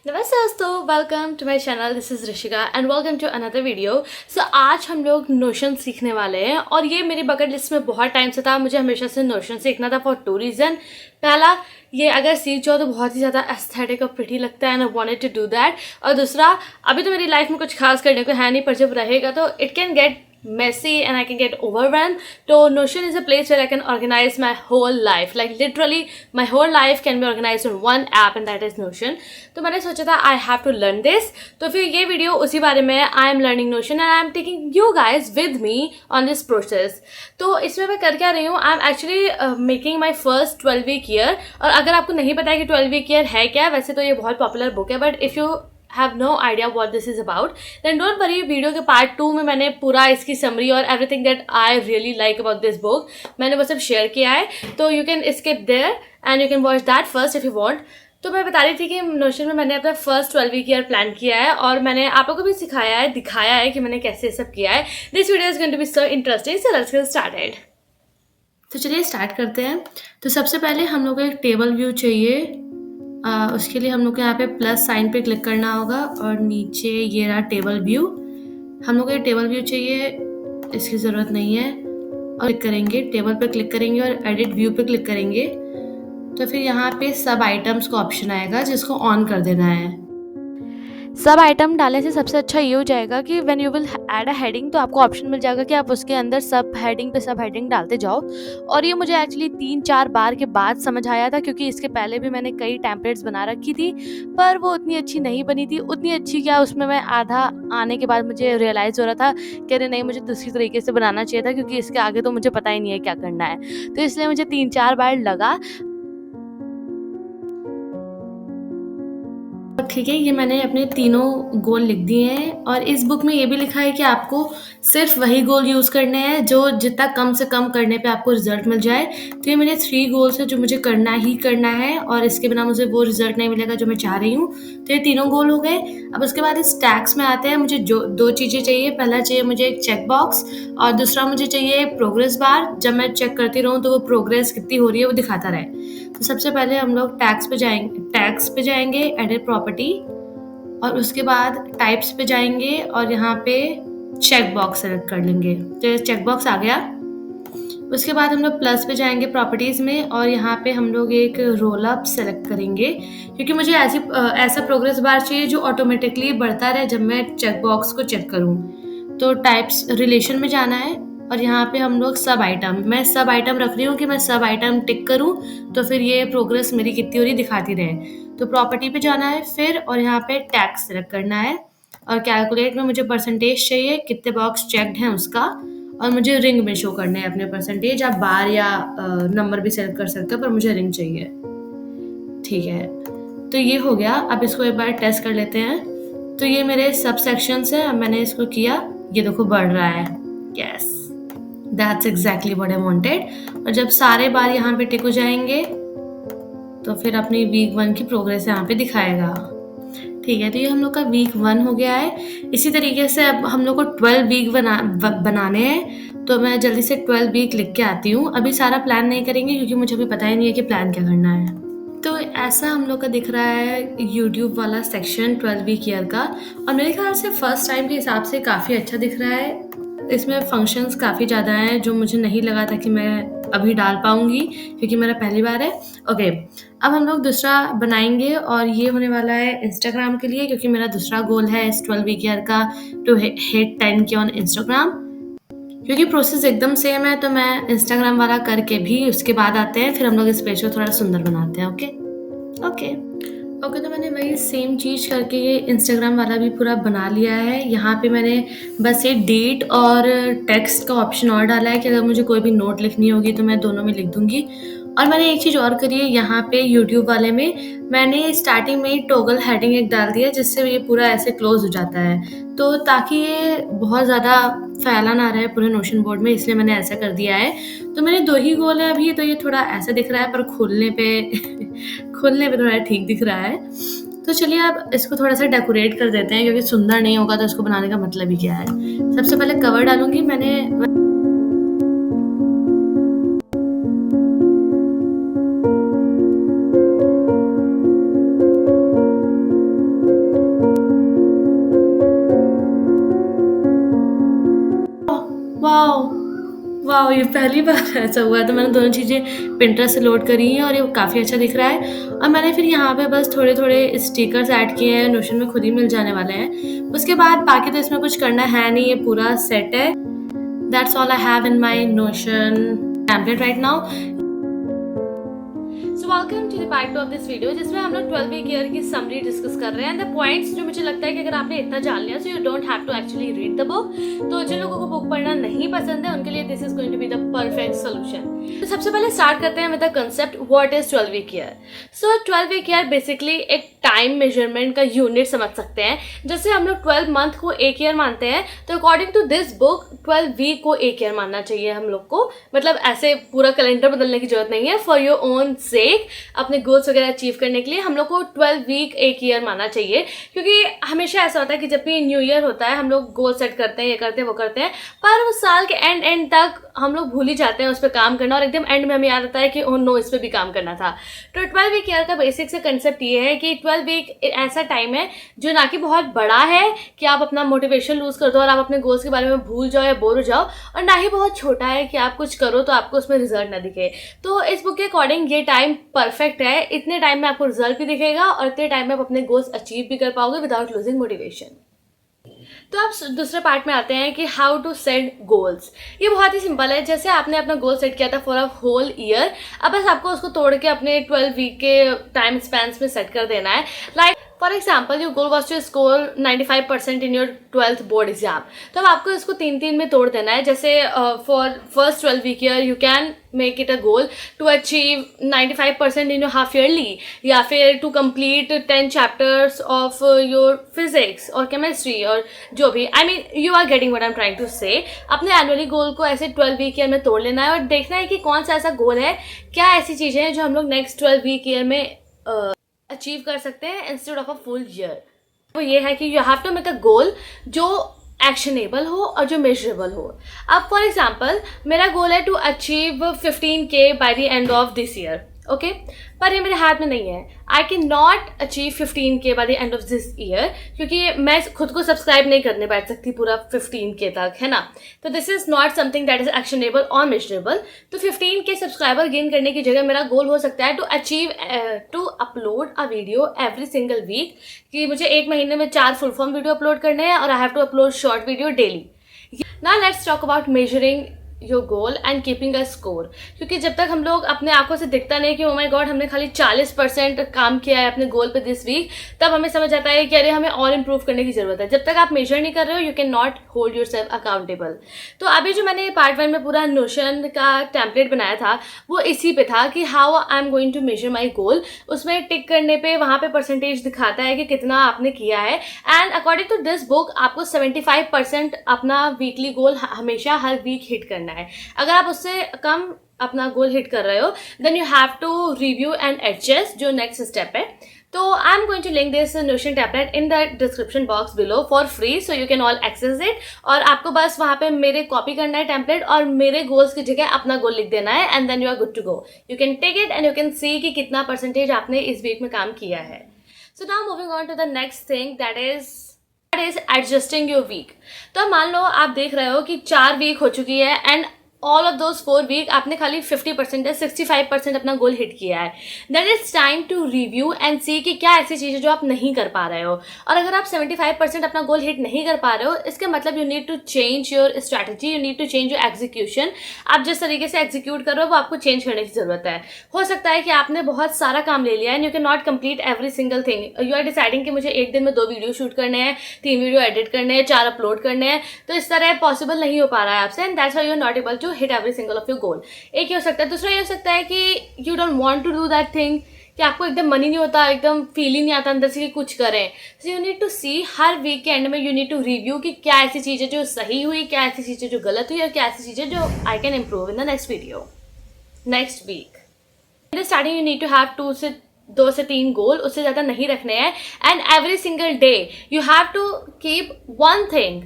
नमस्ते दोस्तों, welcome to my channel. This is Rishika and welcome to another video. So आज हम लोग नोशन सीखने वाले हैं और ये मेरी बकेट लिस्ट में बहुत टाइम से था। मुझे हमेशा से नोशन सीखना था फॉर टू रीज़न। पहला, ये अगर सीख जाओ तो बहुत ही ज़्यादा एस्थेटिक और प्रिटी लगता है and I wanted to do that. और दूसरा, अभी तो मेरी लाइफ में कुछ खास करने को है नहीं, पर जब रहेगा तो it can get messy and I can get overwhelmed. So Notion is a place where I can organize my whole life. Like literally my whole life can be organized on one app and that is Notion. तो मैंने सोचा था I have to learn this. तो फिर ये video उसी बारे में है। I am learning Notion and I am taking you guys with me on this process. तो इसमें मैं कर क्या रही हूँ, I am actually making my first 12-week year. और अगर आपको नहीं पता है कि 12-week year है क्या, वैसे तो ये बहुत पॉपुलर बुक है, but if you have no idea what this is about, then don't worry, video के पार्ट 2 में मैंने पूरा इसकी समरी और everything that I really like about this book मैंने वो सब शेयर किया है। तो you can skip there and you can watch that first if you want. तो मैं बता रही थी कि नोशन में मैंने अपना फर्स्ट 12-week ईयर प्लान किया है और मैंने आप लोगों को भी सिखाया है, दिखाया है कि मैंने कैसे सब किया है। This video is going to be so interesting, so let's get started. तो चलिए स्टार्ट करते हैं। तो सबसे पहले हम लोग को एक टेबल व्यू चाहिए। उसके लिए हम लोग को यहाँ पे प्लस साइन पे क्लिक करना होगा और नीचे ये रहा टेबल व्यू। हम लोग को ये टेबल व्यू चाहिए, इसकी ज़रूरत नहीं है। और क्लिक करेंगे, टेबल पे क्लिक करेंगे और एडिट व्यू पे क्लिक करेंगे। तो फिर यहाँ पे सब आइटम्स का ऑप्शन आएगा जिसको ऑन कर देना है। सब आइटम डालने से सबसे अच्छा ये हो जाएगा कि when you will add a heading तो आपको ऑप्शन मिल जाएगा कि आप उसके अंदर सब हेडिंग पे सब हेडिंग डालते जाओ। और ये मुझे एक्चुअली 3-4 बार के बाद समझ आया था, क्योंकि इसके पहले भी मैंने कई टेम्पलेट्स बना रखी थी पर वो उतनी अच्छी नहीं बनी थी। उतनी अच्छी क्या, उसमें मैं आधा आने के बाद मुझे रियलाइज़ हो रहा था कि अरे नहीं, मुझे दूसरी तरीके से बनाना चाहिए था, क्योंकि इसके आगे तो मुझे पता ही नहीं है क्या करना है। तो इसलिए मुझे 3-4 बार लगा। ठीक है, ये मैंने अपने तीनों गोल लिख दिए हैं और इस बुक में ये भी लिखा है कि आपको सिर्फ वही गोल यूज़ करने हैं जो जितना कम से कम करने पे आपको रिजल्ट मिल जाए। तो ये मेरे 3 गोल्स हैं जो मुझे करना ही करना है और इसके बिना मुझे वो रिजल्ट नहीं मिलेगा जो मैं चाह रही हूँ। तो ये तीनों गोल हो गए। अब उसके बाद इस टैग्स में आते हैं। मुझे जो 2 चीज़ें चाहिए। पहला चाहिए मुझे एक चेक बॉक्स और दूसरा मुझे चाहिए प्रोग्रेस बार। जब मैं चेक करती रहूँ तो वो प्रोग्रेस कितनी हो रही है वो दिखाता रहे। तो सबसे पहले हम लोग टैग्स पे जाएंगे, एडिट प्रॉपर्टी, और उसके बाद टाइप्स पे जाएंगे और यहाँ पे चेक बॉक्स सेलेक्ट कर लेंगे। तो ये चेक बॉक्स आ गया। उसके बाद हम लोग प्लस पे जाएंगे प्रॉपर्टीज़ में और यहाँ पे हम लोग एक रोल अप सेलेक्ट करेंगे, क्योंकि मुझे ऐसा प्रोग्रेस बार चाहिए जो ऑटोमेटिकली बढ़ता रहे जब मैं चेक बॉक्स को चेक करूँ। तो टाइप्स रिलेशन में जाना है और यहाँ पे हम लोग सब आइटम, मैं सब आइटम रख रही हूँ कि मैं सब आइटम टिक करूँ तो फिर ये प्रोग्रेस मेरी कितनी हो रही दिखाती रहे। तो प्रॉपर्टी पे जाना है फिर और यहाँ पे टैक्स सेलेक्ट करना है और कैलकुलेट में मुझे परसेंटेज चाहिए, कितने बॉक्स चेक्ड हैं उसका, और मुझे रिंग में शो करने हैं अपने परसेंटेज। आप बार या नंबर भी सेलेक्ट कर सकते हो पर मुझे रिंग चाहिए। ठीक है, तो ये हो गया। अब इसको एक बार टेस्ट कर लेते हैं। तो ये मेरे सब सेक्शंस हैं। अब मैंने इसको किया, ये देखो बढ़ रहा है। Yes, that's exactly what I wanted. और जब सारे बार यहाँ पे टिक हो जाएंगे तो फिर अपनी वीक 1 की प्रोग्रेस यहाँ पे दिखाएगा। ठीक है, तो ये हम लोग का वीक 1 हो गया है। इसी तरीके से अब हम लोग को 12 वीक बनाने हैं। तो मैं जल्दी से 12 वीक लिख के आती हूँ। अभी सारा प्लान नहीं करेंगे क्योंकि मुझे अभी पता ही नहीं है कि प्लान क्या करना है। तो ऐसा हम लोग का दिख रहा है यूट्यूब वाला सेक्शन 12 वीक ईयर का, और मेरे ख्याल से फर्स्ट टाइम के हिसाब से काफ़ी अच्छा दिख रहा है। इसमें फंक्शंस काफ़ी ज़्यादा हैं जो मुझे नहीं लगा था कि मैं अभी डाल पाऊँगी क्योंकि मेरा पहली बार है। ओके, अब हम लोग दूसरा बनाएंगे और ये होने वाला है इंस्टाग्राम के लिए, क्योंकि मेरा दूसरा गोल है इस 12 वीक ईयर का to hit 10K on Instagram. क्योंकि प्रोसेस एकदम सेम है तो मैं इंस्टाग्राम वाला करके भी उसके बाद आते हैं, फिर हम लोग इस पेज को थोड़ा सुंदर बनाते हैं। ओके, तो मैंने वही सेम चीज़ करके ये इंस्टाग्राम वाला भी पूरा बना लिया है। यहाँ पे मैंने बस ये डेट और टेक्स्ट का ऑप्शन और डाला है कि अगर मुझे कोई भी नोट लिखनी होगी तो मैं दोनों में लिख दूँगी। और मैंने एक चीज़ और करी है, यहाँ पे यूट्यूब वाले में मैंने स्टार्टिंग में ही टॉगल हेडिंग एक डाल दिया जिससे ये पूरा ऐसे क्लोज हो जाता है, तो ताकि ये बहुत ज़्यादा फैला ना रहे पूरे नोशन बोर्ड में, इसलिए मैंने ऐसा कर दिया है। तो मेरे 2 ही गोल है अभी। तो ये थोड़ा ऐसा दिख रहा है पर खोलने पे थोड़ा ठीक दिख रहा है। तो चलिए अब इसको थोड़ा सा डेकोरेट कर देते हैं, क्योंकि सुंदर नहीं होगा तो इसको बनाने का मतलब ही क्या है। सबसे पहले कवर डालूंगी मैंने। वाह! ये पहली बार ऐसा हुआ है, तो मैंने दोनों चीज़ें पिंटरेस्ट से लोड करी हैं और ये काफ़ी अच्छा दिख रहा है। और मैंने फिर यहाँ पे बस थोड़े-थोड़े स्टिकर्स ऐड किए हैं, नोशन में खुद ही मिल जाने वाले हैं। उसके बाद बाकी तो इसमें कुछ करना है नहीं, ये पूरा सेट है। That's all I have in my Notion template right now. So welcome to the part 2 of this video, जिसमें हम लोग 12 वीक ईयर की समरी डिस्कस कर रहे हैं। द पॉइंट्स जो मुझे लगता है कि अगर आपने इतना जान लिया so you don't have to actually read the book. तो जिन लोगों को बुक पढ़ना नहीं पसंद है उनके लिए this is going to be the perfect solution. तो सबसे पहले स्टार्ट करते हैं with the concept what is 12 week year. So 12 week year basically एक टाइम मेजरमेंट का यूनिट समझ सकते हैं। जैसे हम लोग 12 मंथ को एक ईयर मानते हैं, तो according to this book 12 week को एक ईयर मानना चाहिए हम लोग को। मतलब ऐसे पूरा कैलेंडर बदलने की जरूरत नहीं है। फॉर योर ओन सेक, अपने गोल्स वगैरह अचीव करने के लिए हम लोग को 12 वीक एक ईयर मानना चाहिए। क्योंकि हमेशा ऐसा होता है कि जब भी न्यू ईयर होता है हम लोग गोल सेट करते हैं, ये करते हैं वो करते हैं, पर उस साल के एंड तक हम लोग भूल ही जाते हैं उस पर काम करना, और एकदम एंड में हमें याद आता है कि ओह नो, इस पर भी काम करना था। तो 12 वीक ईयर का बेसिक से कंसेप्ट ये है कि 12 वीक ऐसा टाइम है जो ना कि बहुत बड़ा है कि आप अपना मोटिवेशन लूज कर दो और आप अपने गोल्स के बारे में भूल जाओ या बोर हो जाओ, और ना ही बहुत छोटा है कि आप कुछ करो तो आपको उसमें रिजल्ट ना दिखे। तो इस बुक के अकॉर्डिंग ये टाइम परफेक्ट है। इतने टाइम में आपको रिजल्ट भी दिखेगा और इतने टाइम में आप अपने गोल्स अचीव भी कर पाओगे विदाउट लूजिंग मोटिवेशन। तो अब दूसरे पार्ट में आते हैं कि हाउ टू सेट गोल्स। ये बहुत ही सिंपल है। जैसे आपने अपना गोल सेट किया था फॉर अ होल ईयर, अब बस आपको उसको तोड़ के अपने 12 वीक के टाइम स्पैन्स में सेट कर देना है। Like for example your goal was to score 95% in your 12th board exam, तो अब आपको इसको 3 में तोड़ देना है। जैसे for first 12 week year you can make it a goal to achieve 95% in your half yearly, या फिर to complete 10 chapters of your physics और केमिस्ट्री, और जो भी I mean you are getting what I am trying to say. अपने annually गोल को ऐसे 12 week year में तोड़ लेना है और देखना है कि कौन सा ऐसा गोल है, क्या ऐसी चीज़ें हैं जो हम लोग नेक्स्ट 12 वीक ईयर में अचीव कर सकते हैं instead of a full year. वो ये है कि you have to make a goal जो एक्शनेबल हो और जो मेजरेबल हो। अब फॉर एग्जाम्पल मेरा गोल है to achieve 15K by the end of this year, okay, पर ये मेरे हाथ में नहीं है। I can not achieve 15K by the end of this year, क्योंकि मैं खुद को सब्सक्राइब नहीं करने बैठ सकती पूरा 15K तक, है ना। तो this is not something that is actionable और मेजरेबल। तो 15K सब्सक्राइबर गेन करने की जगह मेरा गोल हो सकता है to upload a video every single week, कि मुझे एक महीने में 4 फुल फॉर्म वीडियो अपलोड करने हैं और I have to upload short video daily. Now let's talk about measuring your goal and keeping a score. क्योंकि जब तक हम लोग अपने आंखों से दिखता नहीं कि ओ माय गॉड हमने खाली 40% काम किया है अपने गोल पे दिस वीक, तब हमें समझ आता है कि अरे हमें और इम्प्रूव करने की जरूरत है। जब तक आप मेजर नहीं कर रहे हो you can not hold your self accountable. तो अभी जो मैंने पार्ट 1 में पूरा नोशन का टेम्पलेट बनाया था वो इसी पे था कि how I am going to measure my goal. उसमें टिक करने पे वहाँ पे परसेंटेज दिखाता है कि कितना आपने किया है, and according to this book आपको 75% अपना वीकली गोल हमेशा हर वीक हिट करना है। अगर आप उससे कम अपना गोल हिट कर रहे हो then you have to review and adjust, जो नेक्स्ट स्टेप है। तो I am going to link this Notion template in the description box below for free, so you can all access it. और आपको बस वहाँ पे मेरे कॉपी करना है टेम्पलेट और मेरे गोल्स की जगह अपना गोल लिख देना है, and then you are good to go. You can take it and you can see कि कितना परसेंटेज आपने इस वीक में काम किया है। So now moving on to the next thing that is adjusting your week. तो मान लो आप देख रहे हो कि 4 वीक हो चुकी है and all of those 4 week आपने खाली 50% या 65% अपना गोल हिट किया है। Then it's time to review and see कि क्या ऐसी चीज़ें जो आप नहीं कर पा रहे हो। और अगर आप 75% अपना गोल हिट नहीं कर पा रहे हो, इसके मतलब you need to change your strategy, you need to change your execution. आप जिस तरीके से एग्जीक्यूट कर रहे हो वो आपको चेंज करने की जरूरत है। हो सकता है कि आपने बहुत सारा काम ले लिया है and you can not complete every single thing. You are deciding कि मुझे एक दिन में 2 वीडियो शूट करने हैं, 3 वीडियो एडिट करने हैं, 4 अपलोड करने हैं, तो इस तरह पॉसिबल नहीं हो पा रहा है आपसे, and that's why you are not able to hit every single of your goal. एक ये हो सकता है। दूसरा ये हो सकता है कि you don't want to do that thing, कि आपको एकदम मन ही नहीं होता, एकदम फील ही नहीं आता अंदर से कि कुछ करें। So you need to see, हर वीक के एंड में यू नीड टू रिव्यू कि क्या ऐसी चीज़ें जो सही हुई, क्या ऐसी चीज़ें जो गलत हुई, और क्या ऐसी चीज़ें जो I can improve in the next video next week. In the starting you need to have 2 से 3 गोल, उससे ज़्यादा नहीं रखने हैं। And every single day you have to keep 1 thing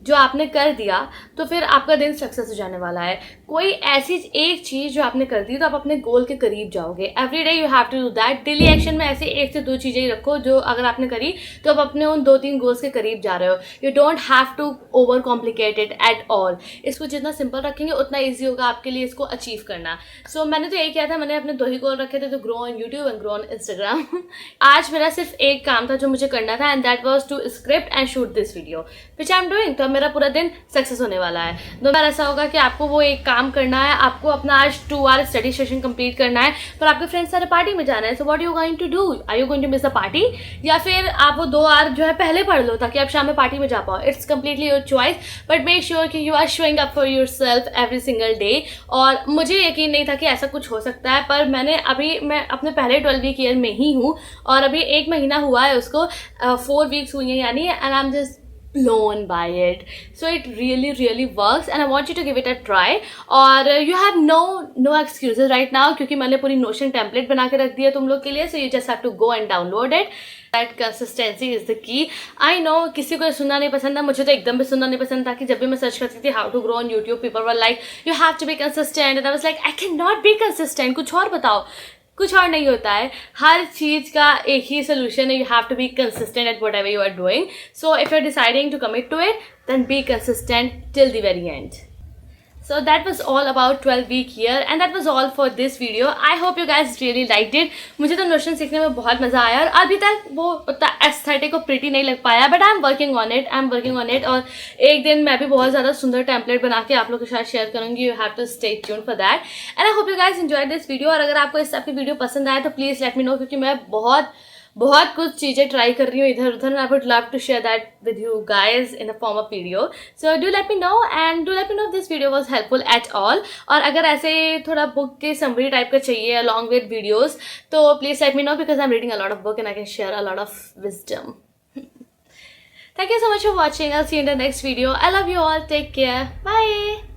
जो आपने कर दिया तो फिर आपका दिन सक्सेस हो जाने वाला है। कोई ऐसी एक चीज़ जो आपने कर दी तो आप अपने गोल के करीब जाओगे। Every day you have to do that. Daily action में ऐसे 1 से 2 चीज़ें ही रखो जो अगर आपने करी तो आप अपने उन 2-3 गोल्स के करीब जा रहे हो। You don't have to overcomplicate it at all. इसको जितना सिंपल रखेंगे उतना ईजी होगा आपके लिए इसको अचीव करना। सो मैंने तो यही किया था, मैंने अपने 2 ही गोल रखे थे, तो grow on YouTube and grow on Instagram. आज मेरा सिर्फ एक काम था जो मुझे करना था, and that was to script and shoot this video which I am doing. तो मेरा पूरा दिन सक्सेस होने वाला है। 2 बार ऐसा होगा कि आपको वो एक काम करना है, आपको अपना आज 2 आवर स्टडी सेशन कंप्लीट करना है, पर आपके फ्रेंड्स सारे पार्टी में जाना है। So what you going to do? Are you going to miss the party? या फिर आप वो 2 आवर जो है पहले पढ़ लो ताकि आप शाम में पार्टी में जा पाओ। It's completely your choice, but make sure कि you are showing up for yourself every single day. और मुझे यकीन नहीं था कि ऐसा कुछ हो सकता है, पर मैं अपने पहले 12 वीक ईयर में ही हूँ और अभी 1 महीना हुआ है उसको, 4 वीक्स हुई हैं यानी, and I am just blown by it. So it really works and I want you to give it a try. और you have no excuses right now क्योंकि मैंने पूरी Notion template बना के रख दी है तुम लोग के लिए. So you just have to go and download it. That consistency is the key. I know किसी को सुनना नहीं पसंद था, मुझे तो एकदम भी सुनना नहीं पसंद था कि जब भी मैं सर्च करती थी how to grow on YouTube, people were like you have to be consistent and I was like I cannot be consistent. कुछ और बताओ. कुछ और नहीं होता है, हर चीज़ का एक ही सोल्यूशन है. You have to be consistent at whatever you are doing. So if you are deciding to commit to it then be consistent till the very end. So that was all about 12-week year and that was all for this video. I hope you guys really liked it. मुझे तो Notion सीखने में बहुत मज़ा आया और अभी तक वो उतना एस्थेटिक और प्रिटी नहीं लग पाया, but I am working on it. और एक दिन मैं भी बहुत ज़्यादा सुंदर टेम्पलेट बना के आप लोगों के साथ शेयर करूँगी. You have to stay tuned for that and I hope you guys enjoy this video. और अगर आपको इस टाइप की वीडियो पसंद आए तो प्लीज़ लेट मी नो, क्योंकि मैं बहुत कुछ चीज़ें ट्राई कर रही हूँ इधर उधर. I would love to share that with you guys in a form of video. So do let me know and do let me know if this video was helpful at all. और अगर ऐसे थोड़ा book के summary type का चाहिए along with videos तो please let me no because I am reading a lot of book and I can share a lot of wisdom. Thank you so much for watching. I'll see you in the next video. I love you all. Take care. Bye.